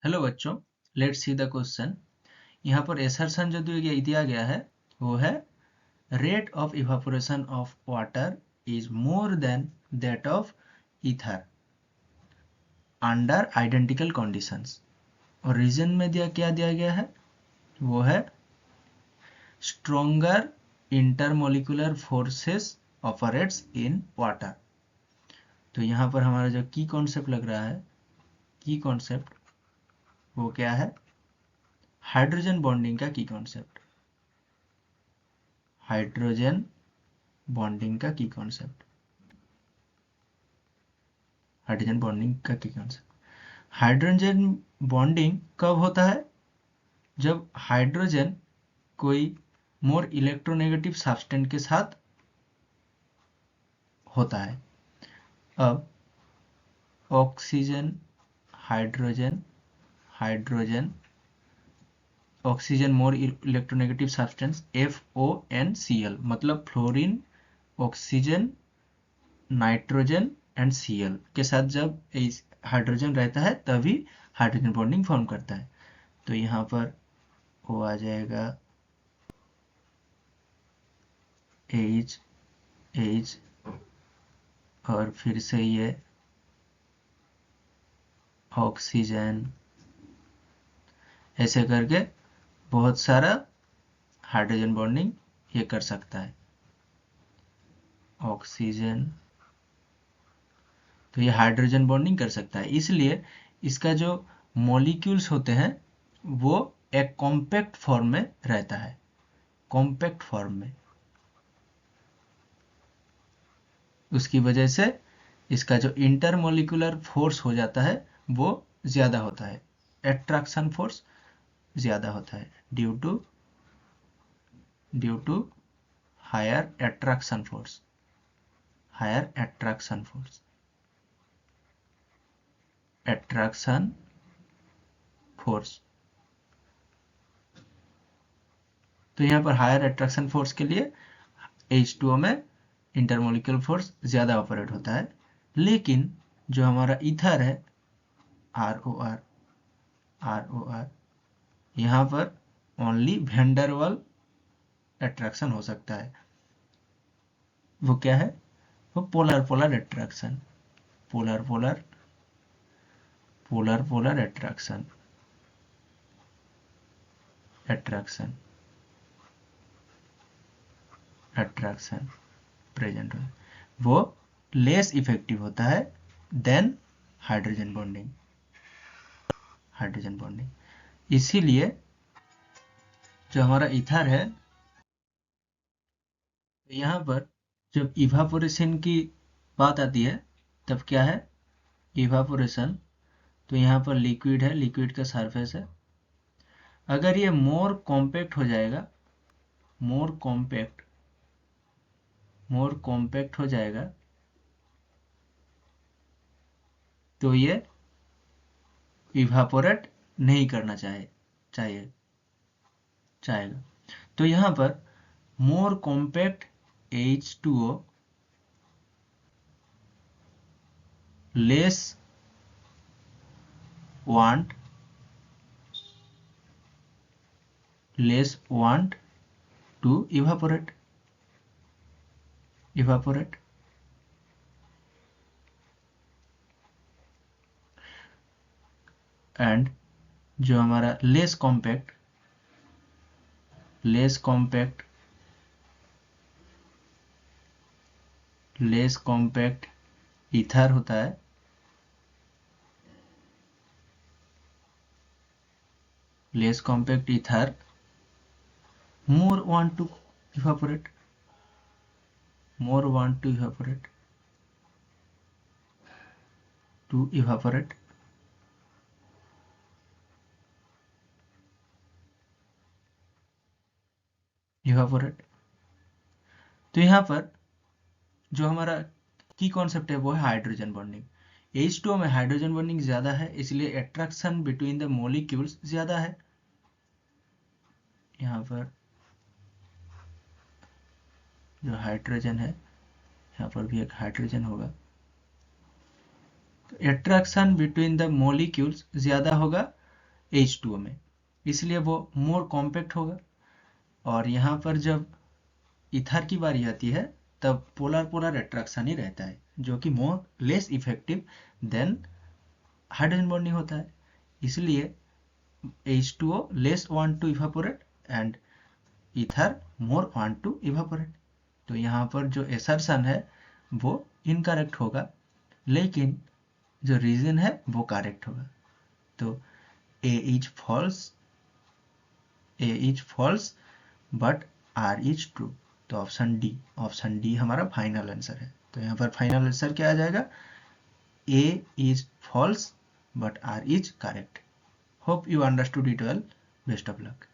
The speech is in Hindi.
हेलो बच्चों, लेट्स सी द क्वेश्चन। यहाँ पर एसर्शन जो दिया गया है वो है rate of evaporation of water is more than that of ether under identical conditions. और रीजन में क्या दिया गया है वो है stronger intermolecular forces operates in water. तो यहाँ पर हमारा जो की कॉन्सेप्ट लग रहा है, की कॉन्सेप्ट वो क्या है? हाइड्रोजन बॉन्डिंग का की कॉन्सेप्ट, हाइड्रोजन बॉन्डिंग का की कॉन्सेप्ट, हाइड्रोजन बॉन्डिंग का की कॉन्सेप्ट। हाइड्रोजन बॉन्डिंग कब होता है? जब हाइड्रोजन कोई मोर इलेक्ट्रोनेगेटिव सब्सटेंस के साथ होता है। अब oxygen, hydrogen, hydrogen, oxygen more electronegative substance FONCl, मतलब fluorine, oxygen, nitrogen and Cl के साथ जब हाइड्रोजन रहता है तभी हाइड्रोजन बॉन्डिंग फॉर्म करता है। तो यहाँ पर वो आ जाएगा H H और फिर से ये ऑक्सीजन, ऐसे करके बहुत सारा हाइड्रोजन बॉन्डिंग ये कर सकता है। ऑक्सीजन, तो ये हाइड्रोजन बॉन्डिंग कर सकता है, इसलिए इसका जो मॉलिक्यूल्स होते हैं वो एक कॉम्पैक्ट फॉर्म में रहता है, कॉम्पैक्ट फॉर्म में। उसकी वजह से इसका जो इंटरमोलिकुलर फोर्स हो जाता है वो ज़्यादा होता है, एट्रैक्शन फोर्स ज़्यादा होता है due to higher attraction force, higher attraction force, attraction force. तो यहाँ पर हायर एट्रैक्शन फोर्स के लिए H2O में इंटरमोलिकुलर फोर्स ज़्यादा ऑपरेट होता है। लेकिन जो हमारा ईथर है ROR, यहाँ पर ओनली वैन-डेर-वाल एट्रैक्शन हो सकता है। वो क्या है? वो polar polar attraction, polar polar polar polar attraction, attraction attraction present है, वो लेस इफेक्टिव होता है than hydrogen bonding, hydrogen bonding. इसीलिए जो हमारा ईथर है, यहाँ पर जब इवापोरेशन की बात आती है तब क्या है? इवापोरेशन, तो यहाँ पर लिक्विड है, लिक्विड का सरफेस है। अगर ये मोर कॉम्पैक्ट हो जाएगा, मोर कॉम्पैक्ट हो जाएगा तो ये इवापोरेट नहीं करना चाहेगा। तो यहाँ पर more compact H2O less want to evaporate, and जो हमारा लेस कॉम्पैक्ट ईथर होता है, less compact ether more want to evaporate, to evaporate तो यहाँ पर जो हमारा की कॉन्सेप्ट है वो है हाइड्रोजन बॉन्डिंग। H2O में हाइड्रोजन बॉन्डिंग ज्यादा है, इसलिए अट्रैक्शन बिटवीन द मॉलिक्यूल्स ज्यादा है। यहाँ पर जो हाइड्रोजन है, यहाँ पर भी एक हाइड्रोजन होगा, तो अट्रैक्शन बिटवीन द मॉलिक्यूल्स ज्यादा होगा H2O में, इसलिए वो मोर कॉम्पैक्ट होगा। और यहाँ पर जब ईथर की बारी आती है तब पोलर पोलर अट्रैक्शन ही रहता है, जो कि more less effective than hydrogen bonding होता है। इसलिए H2O less want to evaporate and ether more want to evaporate. तो यहाँ पर जो एसर्शन है वो इनकरेक्ट होगा, लेकिन जो रीजन है वो करेक्ट होगा। तो A is false but R is true. तो ऑप्शन डी हमारा फाइनल आंसर है। तो यहाँ पर फाइनल आंसर क्या आ जाएगा? A is false but R is correct. Hope you understood it well. Best of luck.